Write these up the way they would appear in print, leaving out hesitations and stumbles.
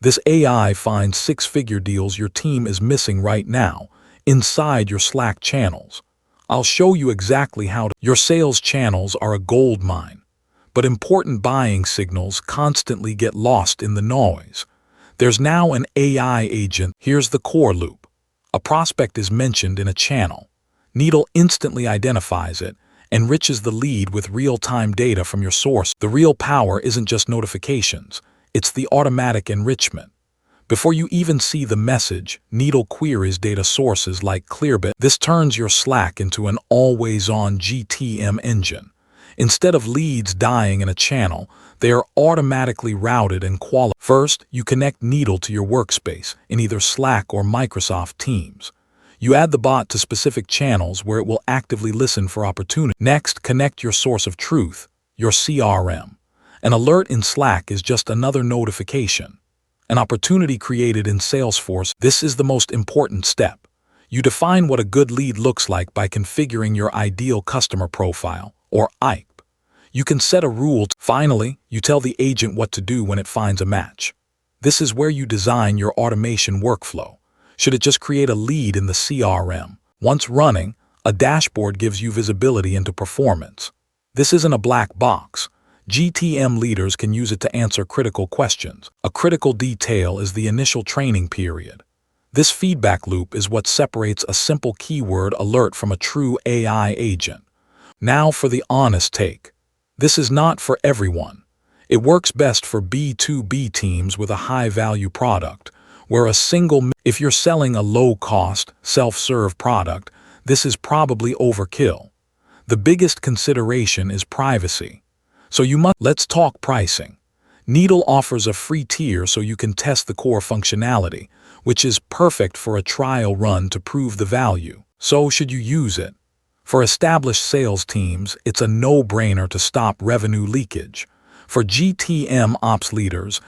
This AI finds six-figure deals your team is missing right now inside your Slack channels. I'll show you exactly how your sales channels are a gold mine, but important buying signals constantly get lost in the noise. There's now an AI agent. Here's the core loop. A prospect is mentioned in a channel. Needle instantly identifies it, enriches the lead with real-time data from your source. The real power isn't just notifications, it's the automatic enrichment. Before you even see the message, Needle queries data sources like Clearbit. This turns your Slack into an always-on GTM engine. Instead of leads dying in a channel, they are automatically routed and qualified. First, you connect Needle to your Workspace in either Slack or Microsoft Teams. You add the bot to specific channels where it will actively listen for opportunity. Next, connect your source of truth, your CRM. An alert in Slack is just another notification. An opportunity created in Salesforce. This is the most important step. You define what a good lead looks like by configuring your ideal customer profile, or ICP. You can set a rule. Finally, you tell the agent what to do when it finds a match. This is where you design your automation workflow. Should it just create a lead in the CRM? Once running, a dashboard gives you visibility into performance. This isn't a black box. GTM leaders can use it to answer critical questions. A critical detail is the initial training period. This feedback loop is what separates a simple keyword alert from a true AI agent. Now for the honest take. This is not for everyone. It works best for B2B teams with a high-value product, where if you're selling a low-cost, self-serve product, this is probably overkill. The biggest consideration is privacy. So let's talk pricing. Needle offers a free tier so you can test the core functionality, which is perfect for a trial run to prove the value. So should you use it? For established sales teams, it's a no-brainer to stop revenue leakage. For GTM ops leaders,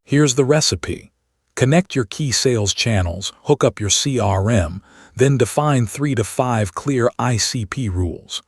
here's the recipe. Connect your key sales channels, hook up your CRM, then define 3 to 5 clear ICP rules.